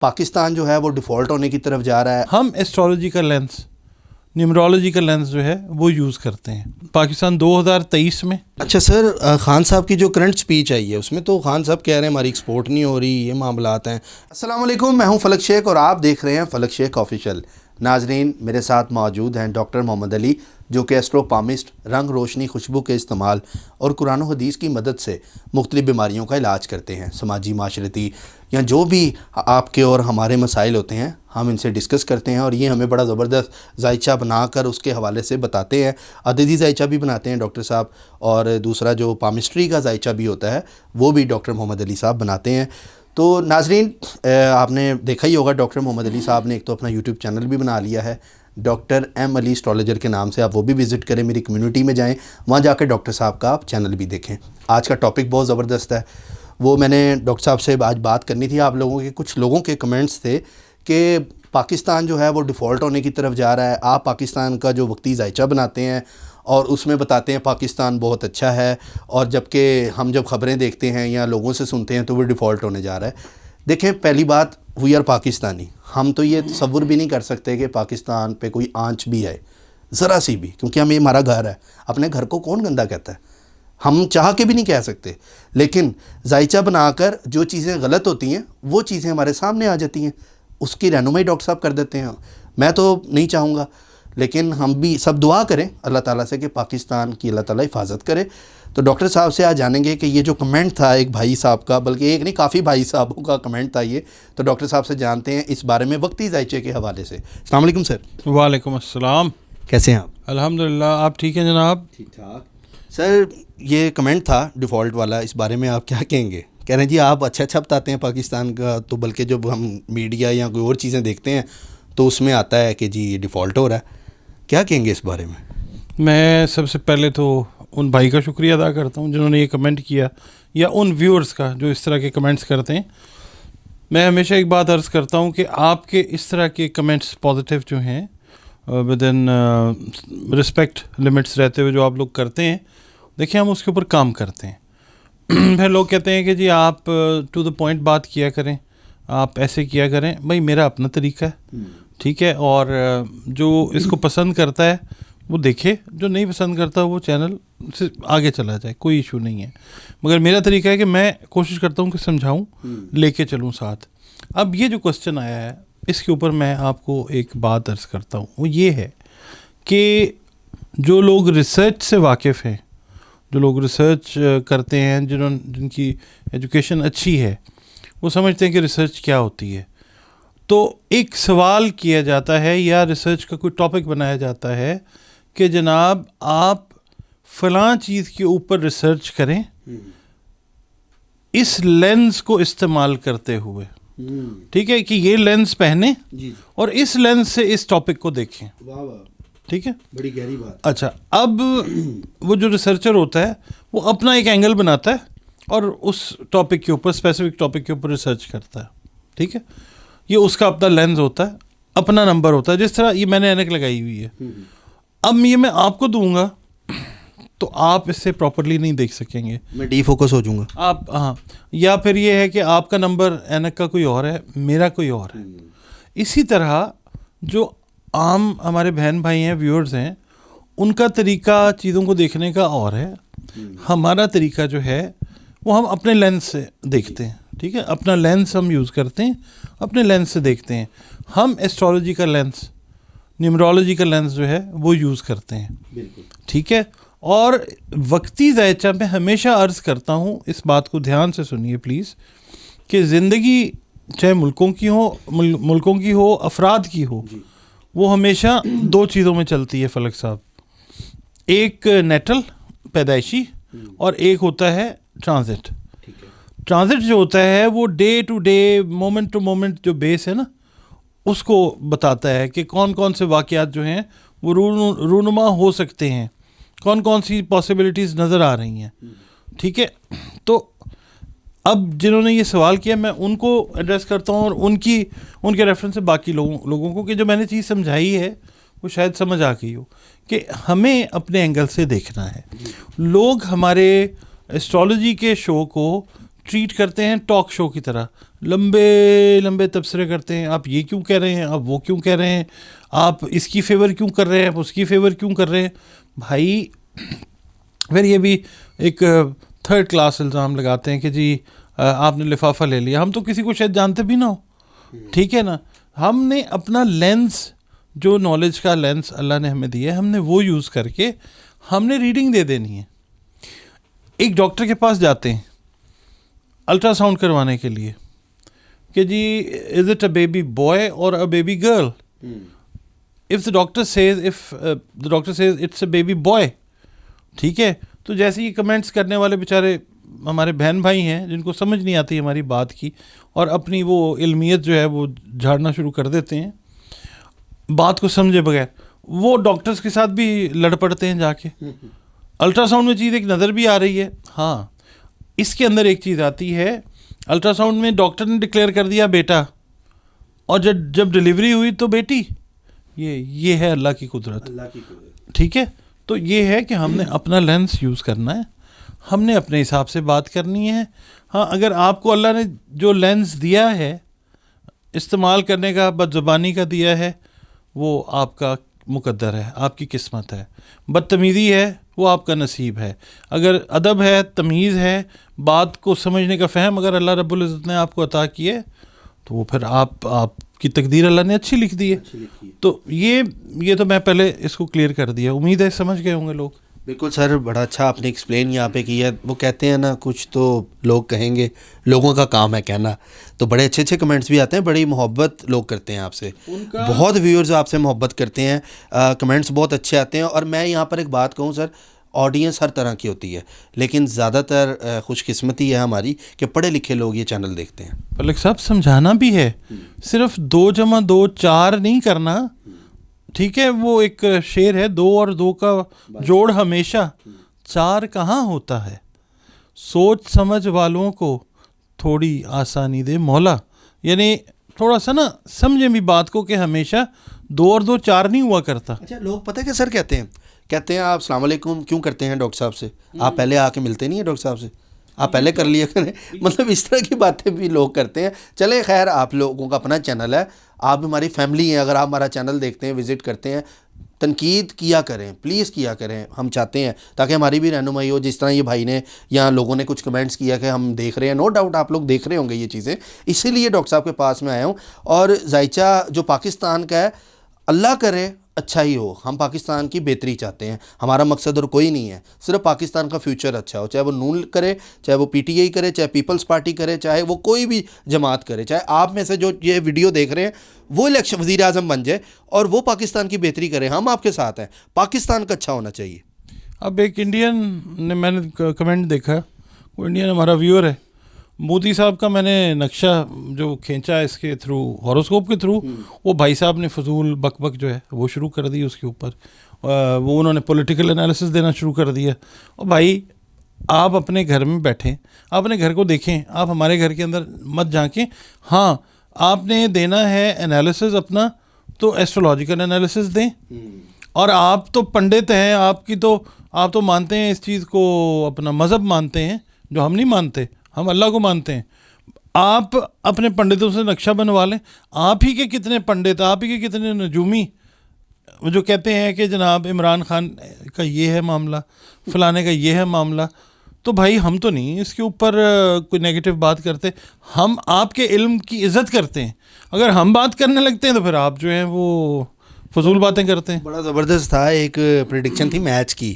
پاکستان جو ہے وہ ڈیفالٹ ہونے کی طرف جا رہا ہے. ہم ایسٹرالوجی کا لینس، نیومرولوجی کا لینس جو ہے وہ یوز کرتے ہیں پاکستان 2023 میں. اچھا سر، خان صاحب کی جو کرنٹ سپیچ آئی ہے اس میں تو خان صاحب کہہ رہے ہیں ہماری ایکسپورٹ نہیں ہو رہی، یہ معاملات ہیں. السلام علیکم، میں ہوں فلک شیخ اور آپ دیکھ رہے ہیں فلک شیخ آفیشیل. ناظرین، میرے ساتھ موجود ہیں ڈاکٹر محمد علی، جو کہ ایسٹروپامسٹ، رنگ روشنی خوشبو کے استعمال اور قرآن و حدیث کی مدد سے مختلف بیماریوں کا علاج کرتے ہیں. سماجی، معاشرتی یا جو بھی آپ کے اور ہمارے مسائل ہوتے ہیں ہم ان سے ڈسکس کرتے ہیں، اور یہ ہمیں بڑا زبردست ذائچہ بنا کر اس کے حوالے سے بتاتے ہیں. عددی ذائچہ بھی بناتے ہیں ڈاکٹر صاحب، اور دوسرا جو پامسٹری کا ذائچہ بھی ہوتا ہے وہ بھی ڈاکٹر محمد علی صاحب بناتے ہیں. تو ناظرین، آپ نے دیکھا ہی ہوگا ڈاکٹر محمد علی صاحب نے ایک تو اپنا یوٹیوب چینل بھی بنا لیا ہے، ڈاکٹر ایم علی اسٹرالوجر کے نام سے. آپ وہ بھی وزٹ کریں، میری کمیونٹی میں جائیں، وہاں جا کے ڈاکٹر صاحب کا آپ چینل بھی دیکھیں. آج کا ٹاپک بہت زبردست ہے، وہ میں نے ڈاکٹر صاحب سے آج بات کرنی تھی. آپ لوگوں کے کچھ لوگوں کے کمنٹس تھے کہ پاکستان جو ہے وہ ڈیفالٹ ہونے کی طرف جا رہا ہے. آپ پاکستان کا جو وقتی ذائچہ بناتے ہیں اور اس میں بتاتے ہیں پاکستان بہت اچھا ہے، اور جبکہ ہم جب خبریں دیکھتے ہیں یا لوگوں سے سنتے ہیں تو وہ ڈیفالٹ ہونے جا رہا ہے. دیکھیں، پہلی بات، وی آر پاکستانی. ہم تو یہ تصور بھی نہیں کر سکتے کہ پاکستان پہ کوئی آنچ بھی آئے، ذرا سی بھی، کیونکہ ہم، یہ ہمارا گھر ہے. اپنے گھر کو کون گندا کہتا ہے؟ ہم چاہ کے بھی نہیں کہہ سکتے. لیکن ذائچہ بنا کر جو چیزیں غلط ہوتی ہیں وہ چیزیں ہمارے سامنے آ جاتی ہیں، اس کی رہنمائی ڈاکٹر صاحب کر دیتے ہیں. میں تو نہیں چاہوں گا، لیکن ہم بھی سب دعا کریں اللہ تعالیٰ سے کہ پاکستان کی اللہ تعالیٰ حفاظت کرے. تو ڈاکٹر صاحب سے آج جانیں گے کہ یہ جو کمنٹ تھا ایک بھائی صاحب کا، بلکہ ایک نہیں کافی بھائی صاحبوں کا کمنٹ تھا یہ، تو ڈاکٹر صاحب سے جانتے ہیں اس بارے میں وقتی ذائچے کے حوالے سے. السلام علیکم سر. وعلیکم السلام. کیسے ہیں آپ؟ الحمدللہ، آپ ٹھیک ہیں جناب؟ ٹھیک ٹھاک. سر، یہ کمنٹ تھا ڈیفالٹ والا، اس بارے میں آپ کیا کہیں گے؟ کہہ رہے ہیں جی آپ اچھا بتاتے ہیں پاکستان کا، تو بلکہ جب ہم میڈیا یا کوئی اور چیزیں دیکھتے ہیں تو اس میں آتا ہے کہ جی یہ ڈیفالٹ ہو رہا ہے. کیا کہیں گے اس بارے میں؟ میں سب سے پہلے تو ان بھائی کا شکریہ ادا کرتا ہوں جنہوں نے یہ کمنٹ کیا، یا ان ویورز کا جو اس طرح کے کمنٹس کرتے ہیں. میں ہمیشہ ایک بات عرض کرتا ہوں کہ آپ کے اس طرح کے کمنٹس پازیٹیو جو ہیں، ود ان رسپیکٹ لمٹس رہتے ہوئے جو آپ لوگ کرتے ہیں، دیکھیں ہم اس کے اوپر کام کرتے ہیں. پھر لوگ کہتے ہیں کہ جی آپ ٹو دا پوائنٹ بات کیا کریں، آپ ایسے کیا کریں. بھائی میرا اپنا طریقہ ہے، ٹھیک ہے، اور جو اس کو پسند کرتا ہے وہ دیکھے، جو نہیں پسند کرتا وہ چینل سے آگے چلا جائے، کوئی ایشو نہیں ہے. مگر میرا طریقہ ہے کہ میں کوشش کرتا ہوں کہ سمجھاؤں، لے کے چلوں ساتھ. اب یہ جو کوسچن آیا ہے اس کے اوپر میں آپ کو ایک بات عرض کرتا ہوں، وہ یہ ہے کہ جو لوگ ریسرچ سے واقف ہیں، جو لوگ ریسرچ کرتے ہیں، جن کی ایجوکیشن اچھی ہے، وہ سمجھتے ہیں کہ ریسرچ کیا ہوتی ہے. تو ایک سوال کیا جاتا ہے یا ریسرچ کا کوئی ٹاپک بنایا جاتا ہے کہ جناب آپ فلاں چیز کے اوپر ریسرچ کریں اس لینس کو استعمال کرتے ہوئے، ٹھیک ہے، کہ یہ لینس پہنیں اور اس لینس سے اس ٹاپک کو دیکھیں. ٹھیک ہے، بڑی گہری بات. اچھا، اب وہ جو ریسرچر ہوتا ہے وہ اپنا ایک اینگل بناتا ہے اور اس ٹاپک کے اوپر، اسپیسیفک ٹاپک کے اوپر ریسرچ کرتا ہے. ٹھیک ہے، یہ اس کا اپنا لینز ہوتا ہے، اپنا نمبر ہوتا ہے. جس طرح یہ میں نے اینک لگائی ہوئی ہے، اب یہ میں آپ کو دوں گا تو آپ اس سے پراپرلی نہیں دیکھ سکیں گے، میں ڈی فوکس ہو جاؤں گا آپ. ہاں، یا پھر یہ ہے کہ آپ کا نمبر اینک کا کوئی اور ہے، میرا کوئی اور ہے. اسی طرح جو عام ہمارے بہن بھائی ہیں، ویورز ہیں، ان کا طریقہ چیزوں کو دیکھنے کا اور ہے. ہمارا طریقہ جو ہے وہ ہم اپنے لینس سے دیکھتے ہیں. ٹھیک ہے، اپنا لینس ہم یوز کرتے ہیں، اپنے لینس سے دیکھتے ہیں. ہم ایسٹرالوجی کا لینس، نیومرولوجی کا لینس جو ہے وہ یوز کرتے ہیں. بالکل ٹھیک ہے. اور وقتی ذائچہ میں ہمیشہ عرض کرتا ہوں، اس بات کو دھیان سے سنیے پلیز، کہ زندگی چاہے ملکوں کی ہو، افراد کی ہو، وہ ہمیشہ دو چیزوں میں چلتی ہے فلک صاحب. ایک نیٹل پیدائشی اور ایک ہوتا ہے ٹرانزٹ. ٹرانزٹ جو ہوتا ہے وہ day to day, moment to moment جو بیس ہے نا، اس کو بتاتا ہے کہ کون کون سے واقعات جو ہیں وہ رونما ہو سکتے ہیں، کون کون سی پاسبلٹیز نظر آ رہی ہیں. ٹھیک ہے، تو اب جنہوں نے یہ سوال کیا میں ان کو ایڈریس کرتا ہوں، اور ان کے ریفرنس سے باقی لوگوں کو کہ جو میں نے چیز سمجھائی ہے وہ شاید سمجھ آ گئی ہو کہ ہمیں اپنے اینگل سے دیکھنا ہے. لوگ ہمارے ایسٹرالوجی کے شو کو ٹریٹ کرتے ہیں ٹاک شو کی طرح, لمبے لمبے تبصرے کرتے ہیں, آپ یہ کیوں کہہ رہے ہیں, آپ وہ کیوں کہہ رہے ہیں, آپ اس کی فیور کیوں کر رہے ہیں, آپ اس کی فیور کیوں کر رہے ہیں. بھائی پھر یہ بھی ایک تھرڈ کلاس الزام لگاتے ہیں کہ جی آپ نے لفافہ لے لیا. ہم تو کسی کو شاید جانتے بھی نہ ہو, ٹھیک ہے نا. ہم نے اپنا لینس, جو نالج کا لینس اللہ نے ہمیں دیا ہے, ہم نے وہ یوز کر کے ہم نے ریڈنگ دے دینی ہے. ایک ڈاکٹر کے پاس جاتے ہیں الٹرا ساؤنڈ کروانے کے لیے کہ جی is it a baby boy اور a baby girl. If the doctor says it's a baby boy, ٹھیک ہے, تو جیسے یہ کمنٹس کرنے والے بیچارے ہمارے بہن بھائی ہیں جن کو سمجھ نہیں آتی ہماری بات کی, اور اپنی وہ علمیت جو ہے وہ جھاڑنا شروع کر دیتے ہیں بات کو سمجھے بغیر. وہ ڈاکٹرز کے ساتھ بھی لڑ پڑتے ہیں جا کے. الٹرا ساؤنڈ میں چیز ایک نظر بھی آ رہی ہے, ہاں اس کے اندر ایک چیز آتی ہے. الٹرا ساؤنڈ میں ڈاکٹر نے ڈکلیئر کر دیا بیٹا, اور جب ڈلیوری ہوئی تو بیٹی. یہ ہے اللہ کی قدرت, ٹھیک ہے. تو یہ ہے کہ ہم نے اپنا لینس یوز کرنا ہے, ہم نے اپنے حساب سے بات کرنی ہے. ہاں اگر آپ کو اللہ نے جو لینس دیا ہے استعمال کرنے کا, بد زبانی کا دیا ہے, وہ آپ کا مقدر ہے, آپ کی قسمت ہے. بدتمیزی ہے وہ آپ کا نصیب ہے. اگر ادب ہے, تمیز ہے, بات کو سمجھنے کا فہم اگر اللہ رب العزت نے آپ کو عطا کیے, تو وہ پھر آپ کی تقدیر اللہ نے اچھی لکھ دی ہے. تو یہ تو میں پہلے اس کو کلیئر کر دیا, امید ہے سمجھ گئے ہوں گے لوگ. بالکل سر, بڑا اچھا آپ نے ایکسپلین یہاں پہ کیا. وہ کہتے ہیں نا, کچھ تو لوگ کہیں گے, لوگوں کا کام ہے کہنا. تو بڑے اچھے اچھے کمنٹس بھی آتے ہیں, بڑی محبت لوگ کرتے ہیں آپ سے, بہت ویورز آپ سے محبت کرتے ہیں, کمنٹس بہت اچھے آتے ہیں. اور میں یہاں پر ایک بات کہوں سر, آڈینس ہر طرح کی ہوتی ہے, لیکن زیادہ تر خوش قسمتی ہے ہماری کہ پڑھے لکھے لوگ یہ چینل دیکھتے ہیں. فلک صاحب سمجھانا بھی ہے, صرف 2 + 2 4 نہیں کرنا, ٹھیک ہے. وہ ایک شعر ہے, 2 اور 2 کا جوڑ ہمیشہ 4 کہاں ہوتا ہے, سوچ سمجھ والوں کو تھوڑی آسانی دے مولا. یعنی تھوڑا سا نا سمجھیں بھی بات کو کہ ہمیشہ 2 اور 2 4 نہیں ہوا کرتا. اچھا, لوگ پتہ ہے کہ سر کہتے ہیں آپ السلام علیکم کیوں کرتے ہیں ڈاکٹر صاحب سے, آپ پہلے آ کے ملتے نہیں ہیں ڈاکٹر صاحب سے, آپ پہلے کر لیا کریں. مطلب اس طرح کی باتیں بھی لوگ کرتے ہیں. چلے خیر, آپ لوگوں کا اپنا چینل ہے, آپ ہماری فیملی ہیں, اگر آپ ہمارا چینل دیکھتے ہیں, وزٹ کرتے ہیں, تنقید کیا کریں, پلیز کیا کریں. ہم چاہتے ہیں تاکہ ہماری بھی رہنمائی ہو. جس طرح یہ بھائی نے یا لوگوں نے کچھ کمنٹس کیا کہ ہم دیکھ رہے ہیں, نو ڈاؤٹ آپ لوگ دیکھ رہے ہوں گے یہ چیزیں, اسی لیے ڈاکٹر صاحب کے پاس میں آیا ہوں. اور ذائچہ جو پاکستان کا ہے, اللہ کرے اچھا ہی ہو. ہم پاکستان کی بہتری چاہتے ہیں, ہمارا مقصد اور کوئی نہیں ہے, صرف پاکستان کا فیوچر اچھا ہو. چاہے وہ نون کرے, چاہے وہ پی ٹی آئی کرے, چاہے پیپلز پارٹی کرے, چاہے وہ کوئی بھی جماعت کرے, چاہے آپ میں سے جو یہ ویڈیو دیکھ رہے ہیں وہ الیکشن وزیر اعظم بن جائے اور وہ پاکستان کی بہتری کرے. ہم آپ کے ساتھ ہیں, پاکستان کا اچھا ہونا چاہیے. اب ایک انڈین نے, میں نے کمنٹ دیکھا, وہ انڈین ہمارا ویور ہے, مودی صاحب کا میں نے نقشہ جو کھینچا اس کے تھرو, ہاروسکوپ کے تھرو, وہ بھائی صاحب نے فضول بک بک جو ہے وہ شروع کر دی اس کے اوپر. وہ انہوں نے پولیٹیکل انالیسس دینا شروع کر دیا. اور بھائی آپ اپنے گھر میں بیٹھیں, آپ اپنے گھر کو دیکھیں, آپ ہمارے گھر کے اندر مت جھانکیں. ہاں آپ نے دینا ہے انالیسس اپنا, تو ایسٹرولوجیکل انالیسس دیں. اور آپ تو پنڈت ہیں, آپ تو مانتے ہیں اس چیز کو, اپنا مذہب مانتے ہیں, جو ہم نہیں مانتے, ہم اللہ کو مانتے ہیں. آپ اپنے پنڈتوں سے نقشہ بنوا لیں. آپ ہی کے کتنے پنڈت, آپ ہی کے کتنے نجومی جو کہتے ہیں کہ جناب عمران خان کا یہ ہے معاملہ, فلانے کا یہ ہے معاملہ. تو بھائی ہم تو نہیں اس کے اوپر کوئی نیگیٹو بات کرتے, ہم آپ کے علم کی عزت کرتے ہیں. اگر ہم بات کرنے لگتے ہیں تو پھر آپ جو ہیں وہ فضول باتیں کرتے ہیں. بڑا زبردست تھا, ایک پریڈکشن تھی میچ کی,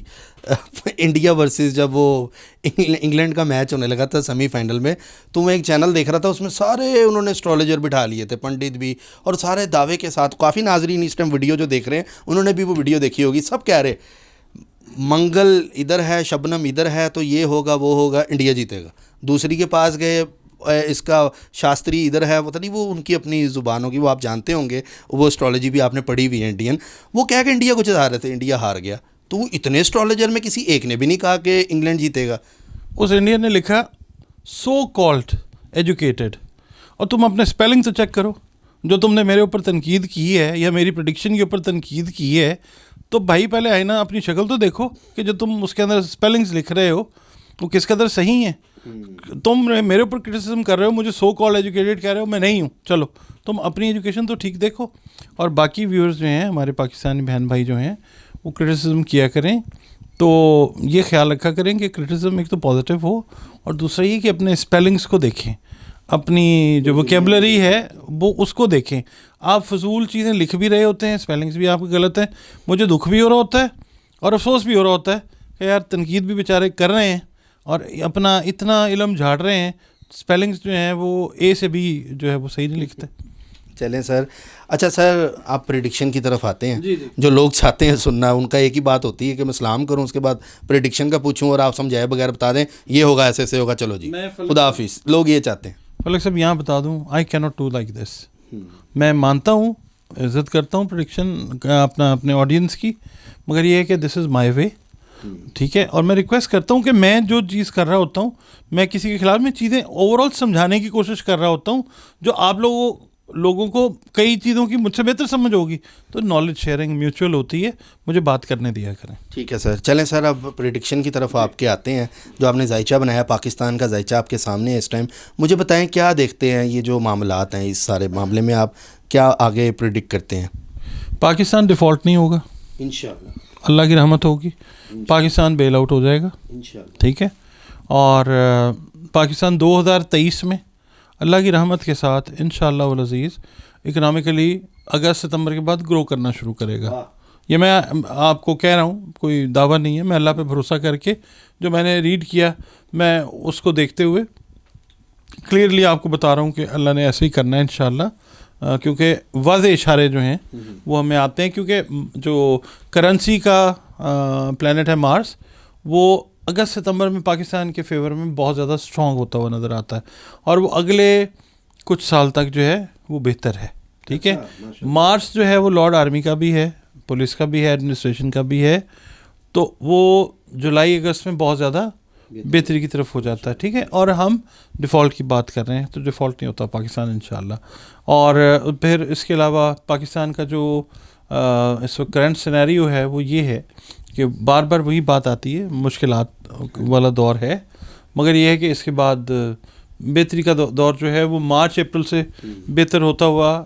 انڈیا ورسز جب وہ انگلینڈ کا میچ ہونے لگا تھا سیمی فائنل میں, تو میں ایک چینل دیکھ رہا تھا, اس میں سارے انہوں نے اسٹرالوجر بٹھا لیے تھے, پنڈت بھی, اور سارے دعوے کے ساتھ. کافی ناظرین اس ٹائم ویڈیو جو دیکھ رہے ہیں انہوں نے بھی وہ ویڈیو دیکھی ہوگی. سب کہہ رہے منگل ادھر ہے, شبنم ادھر ہے, تو یہ ہوگا وہ ہوگا, انڈیا جیتے گا. دوسری کے پاس گئے, اس کا شاستری ادھر ہے, پتہ نہیں وہ ان کی اپنی زبانوں کی, وہ آپ جانتے ہوں گے, وہ اسٹرالوجی بھی آپ نے پڑھی ہوئی ہے انڈین. وہ کہہ کہ انڈیا کو چلا رہے تھے, انڈیا ہار گیا. تو وہ اتنے اسٹرالوجر میں کسی ایک نے بھی نہیں کہا کہ انگلینڈ جیتے گا. اس انڈین نے لکھا سو کالڈ ایجوکیٹڈ, اور تم اپنے اسپیلنگ سے چیک کرو. جو تم نے میرے اوپر تنقید کی ہے یا میری پریڈکشن کے اوپر تنقید کی ہے, تو بھائی پہلے آئینہ اپنی شکل تو دیکھو کہ جو تم اس کے اندر اسپیلنگز لکھ رہے ہو وہ کس قدر صحیح ہیں. تم میرے اوپر کرٹیسزم کر رہے ہو, مجھے سو کال ایجوکیٹڈ کہہ رہے ہو, میں نہیں ہوں, چلو تم اپنی ایجوکیشن تو ٹھیک دیکھو. اور باقی ویورز جو ہیں ہمارے پاکستانی بہن بھائی جو ہیں وہ کرٹیسزم کیا کریں, تو یہ خیال رکھا کریں کہ کرٹیسزم ایک تو پازیٹیو ہو, اور دوسرا یہ کہ اپنے اسپیلنگس کو دیکھیں, اپنی جو ووکیبلری ہے وہ اس کو دیکھیں. آپ فضول چیزیں لکھ بھی رہے ہوتے ہیں, اسپیلنگس بھی آپ کے غلط ہیں, مجھے دکھ بھی ہو رہا ہوتا ہے اور افسوس بھی ہو رہا ہوتا ہے کہ یار تنقید بھی بیچارے کر رہے ہیں اور اپنا اتنا علم جھاڑ رہے ہیں, اسپیلنگس جو ہیں وہ اے سے بھی جو ہے وہ صحیح نہیں لکھتے. چلیں سر. اچھا سر, آپ پریڈکشن کی طرف آتے ہیں. جی. جو لوگ چاہتے ہیں سننا, ان کا ایک ہی بات ہوتی ہے کہ میں سلام کروں, اس کے بعد پریڈکشن کا پوچھوں اور آپ سمجھائے بغیر بتا دیں یہ ہوگا, ایسے ایسے ہوگا, چلو جی خدا حافظ. لوگ یہ چاہتے ہیں. فلک صاحب یہاں بتا دوں, آئی کی ناٹ ڈو لائک دس. میں مانتا ہوں, عزت کرتا ہوں پریڈکشن اپنے آڈینس کی, مگر یہ ہے کہ دس از مائی وے, ٹھیک ہے. اور میں ریکویسٹ کرتا ہوں کہ میں جو چیز کر رہا ہوتا ہوں, میں کسی کے خلاف میں چیزیں اوور آل سمجھانے کی کوشش کر رہا ہوتا ہوں, جو آپ لوگوں کو کئی چیزوں کی مجھ سے بہتر سمجھ ہوگی, تو نالج شیئرنگ میوچول ہوتی ہے, مجھے بات کرنے دیا کریں. ٹھیک ہے سر. چلیں سر, اب پریڈکشن کی طرف آپ کے آتے ہیں. جو آپ نے ذائچہ بنایا, پاکستان کا ذائچہ آپ کے سامنے ہے اس ٹائم. مجھے بتائیں کیا دیکھتے ہیں یہ جو معاملات ہیں, اس سارے معاملے میں آپ کیا آگے پریڈکٹ کرتے ہیں؟ پاکستان ڈیفالٹ نہیں ہوگا انشاءاللہ, اللہ کی رحمت ہوگی. پاکستان بیل آؤٹ ہو جائے گا انشاءاللہ, ٹھیک ہے. اور پاکستان 2023 میں اللہ کی رحمت کے ساتھ انشاءاللہ العزیز اکنامکلی اگست ستمبر کے بعد گرو کرنا شروع کرے گا. یہ میں آپ کو کہہ رہا ہوں, کوئی دعویٰ نہیں ہے, میں اللہ پہ بھروسہ کر کے جو میں نے ریڈ کیا, میں اس کو دیکھتے ہوئے کلیئرلی آپ کو بتا رہا ہوں کہ اللہ نے ایسے ہی کرنا ہے انشاءاللہ. کیونکہ واضح اشارے جو ہیں وہ ہمیں آتے ہیں, کیونکہ جو کرنسی کا پلانٹ ہے مارس, وہ اگست ستمبر میں پاکستان کے فیور میں بہت زیادہ اسٹرانگ ہوتا ہوا نظر آتا ہے, اور وہ اگلے کچھ سال تک جو ہے وہ بہتر ہے, ٹھیک ہے. مارس جو ہے وہ لارڈ آرمی کا بھی ہے, پولیس کا بھی ہے, ایڈمنسٹریشن کا بھی ہے, تو وہ جولائی اگست میں بہت زیادہ بہتری کی طرف ہو جاتا ہے, ٹھیک ہے. اور ہم ڈیفالٹ کی بات کر رہے ہیں, تو ڈیفالٹ نہیں ہوتا پاکستان انشاءاللہ. اور پھر اس کے علاوہ پاکستان کا جو اس وقت کرنٹ سینیریو ہے وہ یہ ہے کہ بار بار وہی بات آتی ہے, مشکلات والا دور ہے, مگر یہ ہے کہ اس کے بعد بہتری کا دور جو ہے وہ مارچ اپریل سے بہتر ہوتا ہوا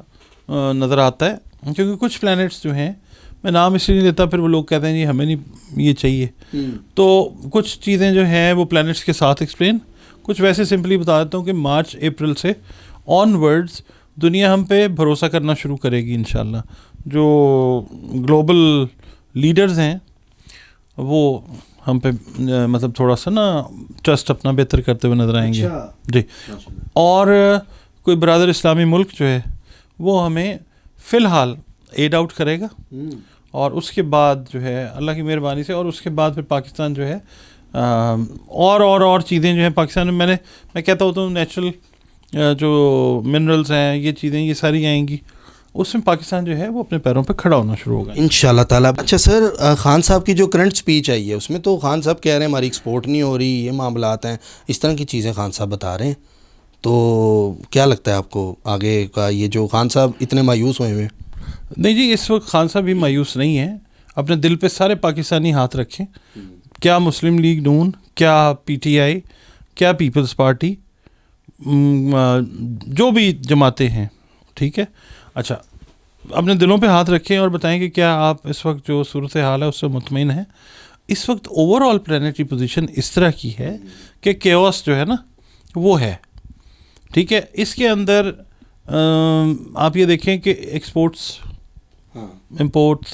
نظر آتا ہے. کیونکہ کچھ پلانٹس جو ہیں, میں نام اس لیے نہیں لیتا, پھر وہ لوگ کہتے ہیں جی ہمیں نہیں یہ چاہیے, تو کچھ چیزیں جو ہیں وہ پلانٹس کے ساتھ ایکسپلین, کچھ ویسے سمپلی بتا دیتا ہوں کہ مارچ اپریل سے آن ورڈز دنیا ہم پہ بھروسہ کرنا شروع کرے گی انشاءاللہ. جو گلوبل لیڈرز ہیں وہ ہم پہ مطلب تھوڑا سا نا ٹرسٹ اپنا بہتر کرتے ہوئے نظر آئیں گے جی. اور کوئی برادر اسلامی ملک جو ہے وہ ہمیں فی الحال ایڈ آؤٹ کرے گا, اور اس کے بعد جو ہے اللہ کی مہربانی سے, اور اس کے بعد پھر پاکستان جو ہے اور چیزیں جو ہیں پاکستان میں, میں کہتا ہوتا ہوں نیچرل جو منرلز ہیں, یہ چیزیں یہ ساری آئیں گی, اس میں پاکستان جو ہے وہ اپنے پیروں پہ کھڑا ہونا شروع ہوگا انشاءاللہ تعالیٰ. اچھا سر, خان صاحب کی جو کرنٹ سپیچ آئی ہے اس میں تو خان صاحب کہہ رہے ہیں ہماری ایکسپورٹ نہیں ہو رہی, یہ معاملات ہیں, اس طرح کی چیزیں خان صاحب بتا رہے ہیں, تو کیا لگتا ہے آپ کو آگے کا یہ جو خان صاحب اتنے مایوس ہوئے ہوئے؟ نہیں جی, اس وقت خان صاحب بھی مایوس نہیں ہیں, اپنے دل پہ سارے پاکستانی ہاتھ رکھیں. کیا مسلم لیگ نون, کیا پی ٹی آئی, کیا پیپلز پارٹی, جو بھی جماعتیں ہیں, ٹھیک ہے. اچھا, اپنے دلوں پہ ہاتھ رکھیں اور بتائیں کہ کیا آپ اس وقت جو صورت حال ہے اس سے مطمئن ہیں. اس وقت اوور آل پلانیٹری پوزیشن اس طرح کی ہے کہ کیوس جو ہے نا وہ ہے, ٹھیک ہے. اس کے اندر آپ یہ دیکھیں کہ ایکسپورٹس امپورٹس,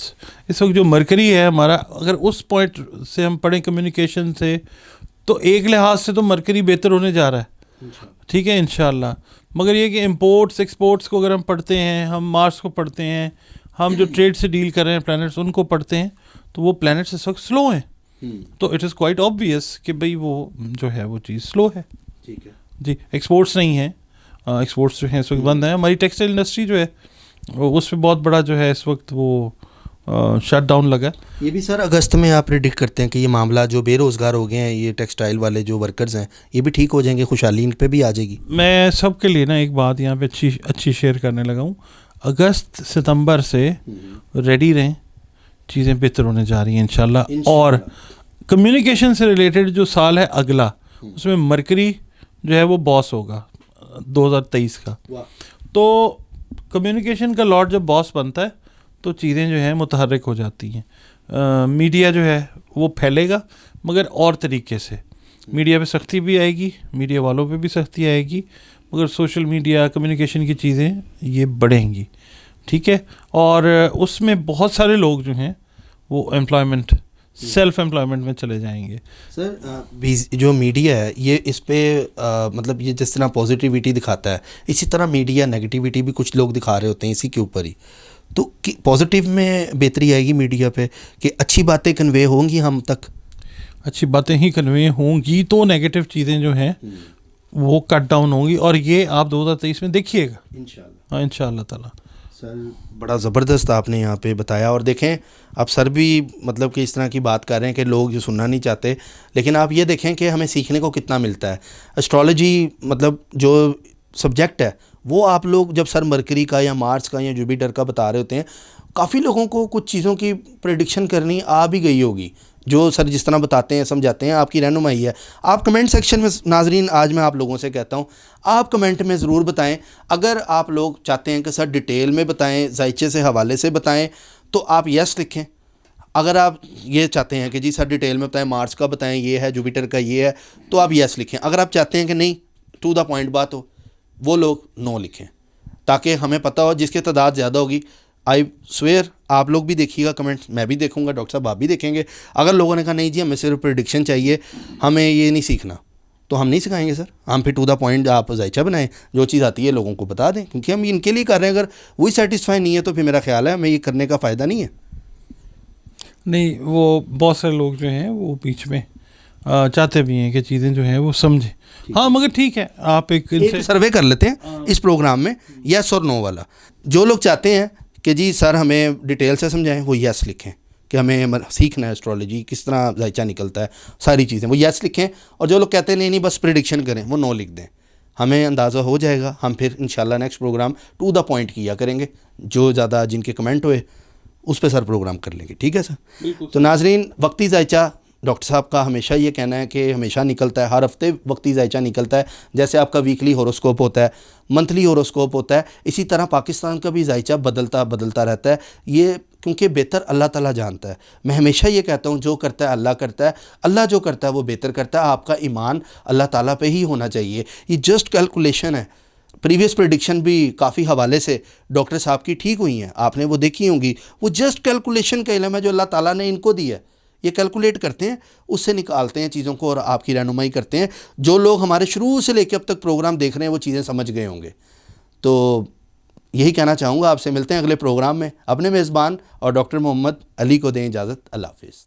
اس وقت جو مرکری ہے ہمارا, اگر اس پوائنٹ سے ہم پڑھیں کمیونیکیشن سے, تو ایک لحاظ سے تو مرکری بہتر ہونے جا رہا ہے, ٹھیک ہے انشاءاللہ. مگر یہ کہ امپورٹس ایکسپورٹس کو اگر ہم پڑھتے ہیں, ہم مارس کو پڑھتے ہیں, ہم جو ٹریڈ سے ڈیل کر رہے ہیں پلانٹس ان کو پڑھتے ہیں, تو وہ پلانٹس اس وقت سلو ہیں. تو اٹ از کوائٹ آبویس کہ بھئی وہ جو ہے وہ چیز سلو ہے, ٹھیک ہے جی. ایکسپورٹس نہیں ہیں, ایکسپورٹس جو ہیں اس وقت بند ہیں. ہماری ٹیکسٹائل انڈسٹری جو ہے اس پہ بہت بڑا جو ہے اس وقت وہ شٹ ڈاؤن لگا. یہ بھی سر اگست میں آپ پریڈکٹ کرتے ہیں کہ یہ معاملہ جو بے روزگار ہو گئے ہیں, یہ ٹیکسٹائل والے جو ورکرز ہیں, یہ بھی ٹھیک ہو جائیں گے, خوشحالی ان پہ بھی آ جائے گی؟ میں سب کے لیے نا ایک بات یہاں پہ اچھی شیئر کرنے لگا ہوں. اگست ستمبر سے ریڈی رہیں, چیزیں بہتر ہونے جا رہی ہیں انشاءاللہ. اور کمیونیکیشن سے ریلیٹڈ جو سال ہے اگلا, اس میں مرکری جو ہے وہ باس ہوگا 2023 کا. تو کمیونیکیشن کا لارڈ جب باس بنتا ہے تو چیزیں جو ہیں متحرک ہو جاتی ہیں. میڈیا جو ہے وہ پھیلے گا مگر اور طریقے سے. میڈیا پہ سختی بھی آئے گی, میڈیا والوں پہ بھی سختی آئے گی, مگر سوشل میڈیا کمیونیکیشن کی چیزیں یہ بڑھیں گی. ٹھیک ہے. اور اس میں بہت سارے لوگ جو ہیں وہ امپلائمنٹ سیلف امپلائمنٹ میں چلے جائیں گے. سر جو میڈیا ہے یہ اس پہ مطلب یہ جس طرح پازیٹیوٹی دکھاتا ہے اسی طرح میڈیا نگیٹیوٹی بھی کچھ لوگ دکھا رہے ہوتے ہیں اسی کے اوپر ہی. تو پازیٹیو میں بہتری آئے گی میڈیا پہ کہ اچھی باتیں کنوے ہوں گی ہم تک, اچھی باتیں ہی کنوے ہوں گی تو نیگیٹو چیزیں جو ہیں وہ کٹ ڈاؤن ہوں گی. اور یہ آپ 2023 میں دیکھیے گا انشاءاللہ. ہاں انشاءاللہ تعالیٰ. سر بڑا زبردست آپ نے یہاں پہ بتایا. اور دیکھیں اب سر بھی مطلب کہ اس طرح کی بات کر رہے ہیں کہ لوگ جو سننا نہیں چاہتے, لیکن آپ یہ دیکھیں کہ ہمیں سیکھنے کو کتنا ملتا ہے. اسٹرالوجی مطلب جو سبجیکٹ ہے وہ آپ لوگ جب سر مرکری کا یا مارس کا یا جوپیٹر کا بتا رہے ہوتے ہیں, کافی لوگوں کو کچھ چیزوں کی پریڈکشن کرنی آ بھی گئی ہوگی جو سر جس طرح بتاتے ہیں سمجھاتے ہیں. آپ کی رہنمائی ہے. آپ کمنٹ سیکشن میں ناظرین آج میں آپ لوگوں سے کہتا ہوں آپ کمنٹ میں ضرور بتائیں. اگر آپ لوگ چاہتے ہیں کہ سر ڈیٹیل میں بتائیں, ذائچے سے حوالے سے بتائیں, تو آپ یس لکھیں. اگر آپ یہ چاہتے ہیں کہ جی سر ڈیٹیل میں بتائیں, مارس کا بتائیں, یہ ہے جوپیٹر کا یہ ہے, تو آپ یس لکھیں. اگر آپ چاہتے ہیں کہ نہیں ٹو دا پوائنٹ بات ہو, وہ لوگ نو لکھیں تاکہ ہمیں پتہ ہو. جس کی تعداد زیادہ ہوگی آئی سویئر آپ لوگ بھی دیکھیے گا کمنٹس, میں بھی دیکھوں گا, ڈاکٹر صاحب آپ بھی دیکھیں گے. اگر لوگوں نے کہا نہیں جی ہمیں صرف پریڈکشن چاہیے, ہمیں یہ نہیں سیکھنا, تو ہم نہیں سکھائیں گے سر. ہم پھر ٹو دا پوائنٹ آپ ذائچہ بنائیں, جو چیز آتی ہے لوگوں کو بتا دیں, کیونکہ ہم ان کے لیے کر رہے ہیں. اگر وہی سیٹسفائی نہیں ہے تو پھر میرا خیال ہے ہمیں یہ کرنے کا فائدہ نہیں ہے. نہیں, وہ بہت سارے لوگ جو ہیں وہ بیچ میں چاہتے بھی ہیں کہ چیزیں جو ہیں وہ سمجھیں. ہاں مگر ٹھیک ہے, آپ ایک سروے کر لیتے ہیں اس پروگرام میں, یس اور نو والا. جو لوگ چاہتے ہیں کہ جی سر ہمیں ڈیٹیل سے سمجھائیں وہ یس لکھیں کہ ہمیں سیکھنا ہے اسٹرالوجی کس طرح ذائچہ نکلتا ہے, ساری چیزیں وہ یس لکھیں. اور جو لوگ کہتے ہیں نہیں بس پریڈکشن کریں وہ نو لکھ دیں. ہمیں اندازہ ہو جائے گا, ہم پھر انشاءاللہ next programme to the point کیا کریں گے. جو زیادہ جن کے کمنٹ ہوئے اس پہ سر پروگرام کر لیں گے. ٹھیک ہے سر. تو ناظرین وقتی ذائچہ ڈاکٹر صاحب کا ہمیشہ یہ کہنا ہے کہ ہمیشہ نکلتا ہے, ہر ہفتے وقتی ذائچہ نکلتا ہے. جیسے آپ کا ویکلی ہوروسکوپ ہوتا ہے, منتھلی ہوروسکوپ ہوتا ہے, اسی طرح پاکستان کا بھی ذائچہ بدلتا رہتا ہے. یہ کیونکہ بہتر اللہ تعالیٰ جانتا ہے. میں ہمیشہ یہ کہتا ہوں جو کرتا ہے اللہ کرتا ہے, اللہ جو کرتا ہے وہ بہتر کرتا ہے. آپ کا ایمان اللہ تعالیٰ پہ ہی ہونا چاہیے. یہ جسٹ کیلکولیشن ہے. پریویس پریڈکشن بھی کافی حوالے سے ڈاکٹر صاحب کی ٹھیک ہوئی ہیں, آپ نے وہ دیکھی ہوں گی. وہ جسٹ کیلکولیشن کا علم ہے جو اللہ تعالیٰ نے ان کو دی ہے. یہ کیلکولیٹ کرتے ہیں, اس سے نکالتے ہیں چیزوں کو اور آپ کی رہنمائی کرتے ہیں. جو لوگ ہمارے شروع سے لے کے اب تک پروگرام دیکھ رہے ہیں وہ چیزیں سمجھ گئے ہوں گے. تو یہی کہنا چاہوں گا. آپ سے ملتے ہیں اگلے پروگرام میں. اپنے میزبان اور ڈاکٹر محمد علی کو دیں اجازت. اللہ حافظ.